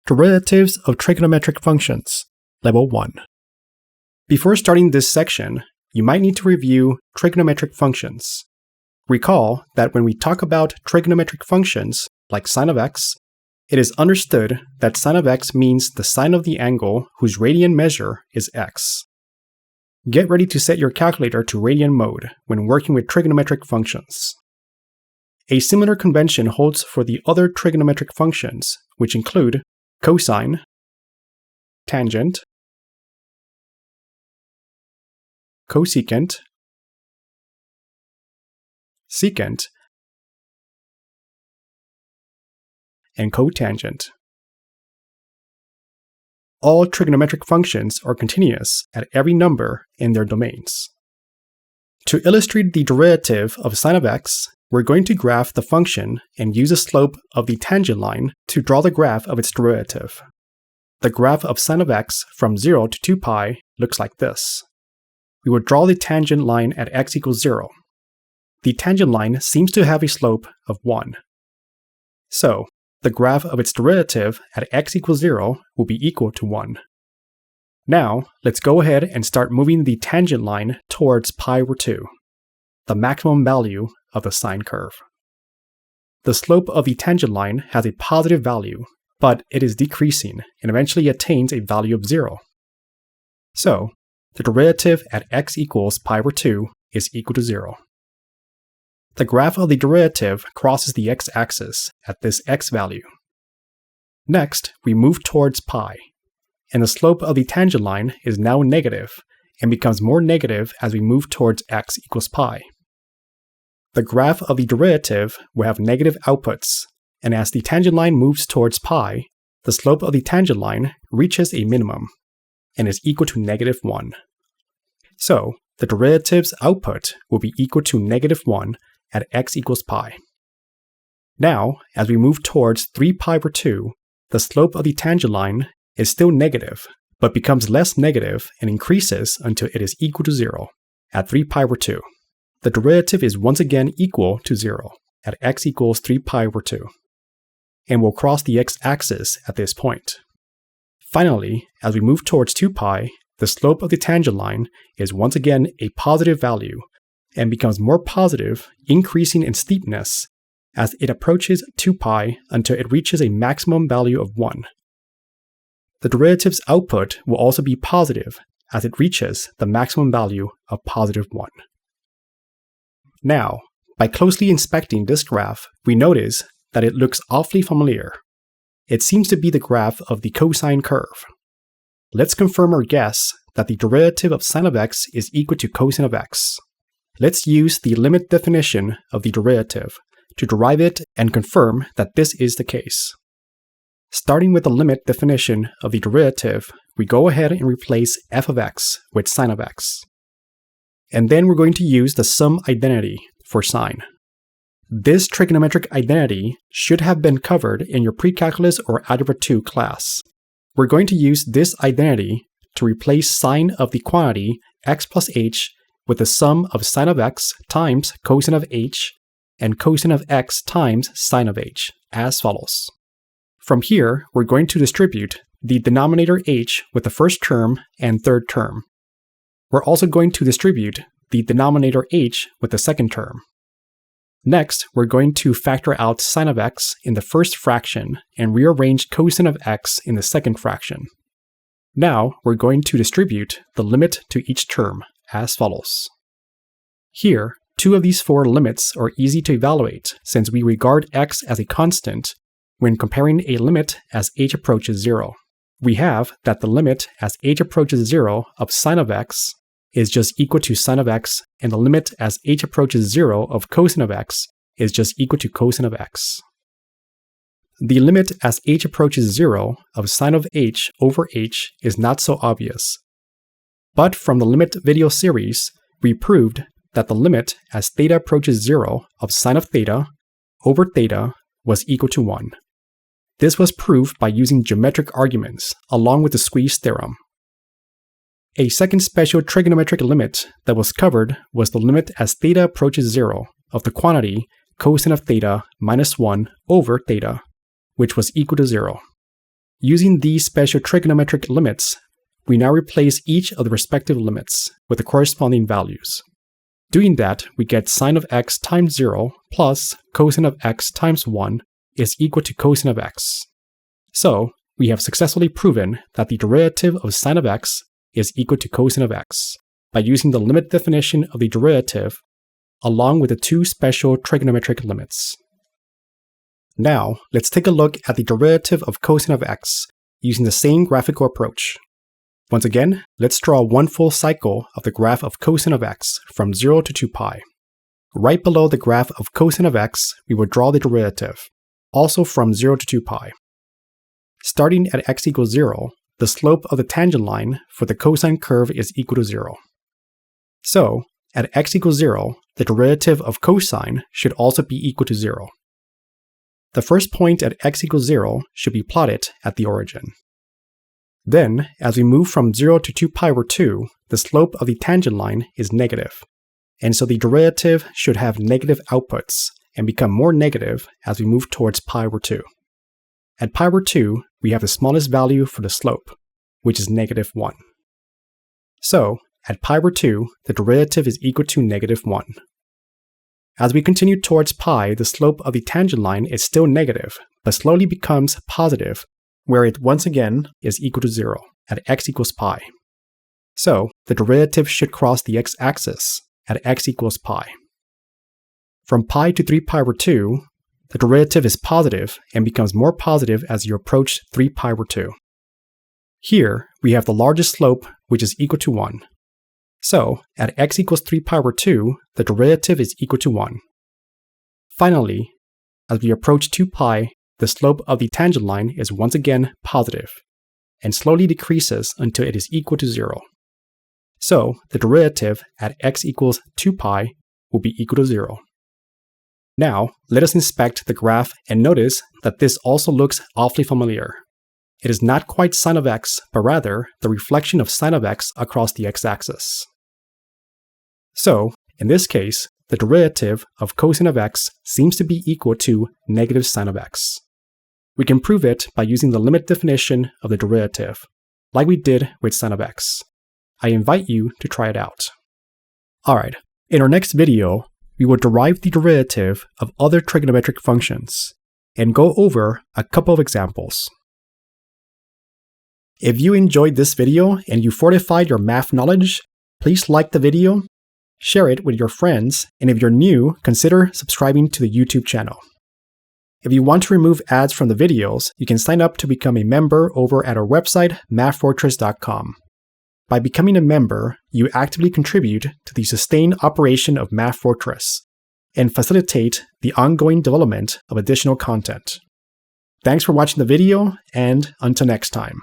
Derivatives of trigonometric functions, Level 1. Before starting this section, you might need to review trigonometric functions. Recall that when we talk about trigonometric functions, like sine of x, it is understood that sine of x means the sine of the angle whose radian measure is x. Get ready to set your calculator to radian mode when working with trigonometric functions. A similar convention holds for the other trigonometric functions, which include cosine, tangent, cosecant, secant, and cotangent. All trigonometric functions are continuous at every number in their domains. To illustrate the derivative of sine of x, we're going to graph the function and use the slope of the tangent line to draw the graph of its derivative. The graph of sine of x from 0 to 2 pi looks like this. We will draw the tangent line at x equals 0. The tangent line seems to have a slope of 1. So, the graph of its derivative at x equals 0 will be equal to 1. Now, let's go ahead and start moving the tangent line towards pi over 2, the maximum value of the sine curve. The slope of the tangent line has a positive value, but it is decreasing and eventually attains a value of 0. So, the derivative at x equals pi over 2 is equal to 0. The graph of the derivative crosses the x-axis at this x value. Next, we move towards pi, and the slope of the tangent line is now negative and becomes more negative as we move towards x equals pi. The graph of the derivative will have negative outputs, and as the tangent line moves towards pi, the slope of the tangent line reaches a minimum and is equal to negative 1. So, the derivative's output will be equal to negative 1 at x equals pi. Now, as we move towards 3 pi over 2, the slope of the tangent line is still negative, but becomes less negative and increases until it is equal to 0 at 3 pi over 2. The derivative is once again equal to 0 at x equals 3 pi over 2, and will cross the x-axis at this point. Finally, as we move towards 2 pi, the slope of the tangent line is once again a positive value and becomes more positive, increasing in steepness as it approaches 2 pi until it reaches a maximum value of 1. The derivative's output will also be positive as it reaches the maximum value of positive 1. Now, by closely inspecting this graph, we notice that it looks awfully familiar. It seems to be the graph of the cosine curve. Let's confirm our guess that the derivative of sine of x is equal to cosine of x. Let's use the limit definition of the derivative to derive it and confirm that this is the case. Starting with the limit definition of the derivative, we go ahead and replace f of x with sine of x. And then we're going to use the sum identity for sine. This trigonometric identity should have been covered in your pre-calculus or algebra 2 class. We're going to use this identity to replace sine of the quantity x plus h with the sum of sine of x times cosine of h and cosine of x times sine of h, as follows. From here, we're going to distribute the denominator h with the first term and third term. We're also going to distribute the denominator h with the second term. Next, we're going to factor out sine of x in the first fraction and rearrange cosine of x in the second fraction. Now, we're going to distribute the limit to each term, as follows. Here, 2 of these 4 limits are easy to evaluate since we regard x as a constant when comparing a limit as h approaches 0. We have that the limit as h approaches 0 of sine of x is just equal to sine of x, and the limit as h approaches 0 of cosine of x is just equal to cosine of x. The limit as h approaches 0 of sine of h over h is not so obvious. But from the limit video series, we proved that the limit as theta approaches 0 of sine of theta over theta was equal to 1. This was proved by using geometric arguments along with the squeeze theorem. A second special trigonometric limit that was covered was the limit as theta approaches 0 of the quantity cosine of theta minus 1 over theta, which was equal to 0. using these special trigonometric limits, we now replace each of the respective limits with the corresponding values. Doing that, we get sine of x times 0 plus cosine of x times 1 is equal to cosine of x. So, we have successfully proven that the derivative of sine of x is equal to cosine of x by using the limit definition of the derivative along with the two special trigonometric limits. Now, let's take a look at the derivative of cosine of x using the same graphical approach. Once again, let's draw one full cycle of the graph of cosine of x from 0 to 2 pi. Right below the graph of cosine of x, we will draw the derivative, also from 0 to 2 pi. Starting at x equals 0, the slope of the tangent line for the cosine curve is equal to 0. So, at x equals 0, the derivative of cosine should also be equal to 0. The first point at x equals 0 should be plotted at the origin. Then, as we move from 0 to 2 pi over 2, the slope of the tangent line is negative, and so the derivative should have negative outputs and become more negative as we move towards pi over 2. At pi over 2, we have the smallest value for the slope, which is negative 1. So, at pi over 2, the derivative is equal to negative 1. As we continue towards pi, the slope of the tangent line is still negative, but slowly becomes positive, where it once again is equal to 0 at x equals pi. So, the derivative should cross the x-axis at x equals pi. From pi to 3 pi over 2, the derivative is positive and becomes more positive as you approach 3 pi over 2. Here, we have the largest slope, which is equal to 1. So, at x equals 3 pi over 2, the derivative is equal to 1. Finally, as we approach 2 pi, the slope of the tangent line is once again positive, and slowly decreases until it is equal to 0. So, the derivative at x equals 2 pi will be equal to 0. Now, let us inspect the graph and notice that this also looks awfully familiar. It is not quite sine of x, but rather the reflection of sine of x across the x-axis. So, in this case, the derivative of cosine of x seems to be equal to negative sine of x. We can prove it by using the limit definition of the derivative, like we did with sine of x. I invite you to try it out. Alright, in our next video, we will derive the derivative of other trigonometric functions and go over a couple of examples. If you enjoyed this video and you fortified your math knowledge, please like the video, share it with your friends, and if you're new, consider subscribing to the YouTube channel. If you want to remove ads from the videos, you can sign up to become a member over at our website, mathfortress.com. By becoming a member, you actively contribute to the sustained operation of Math Fortress and facilitate the ongoing development of additional content. Thanks for watching the video, and until next time.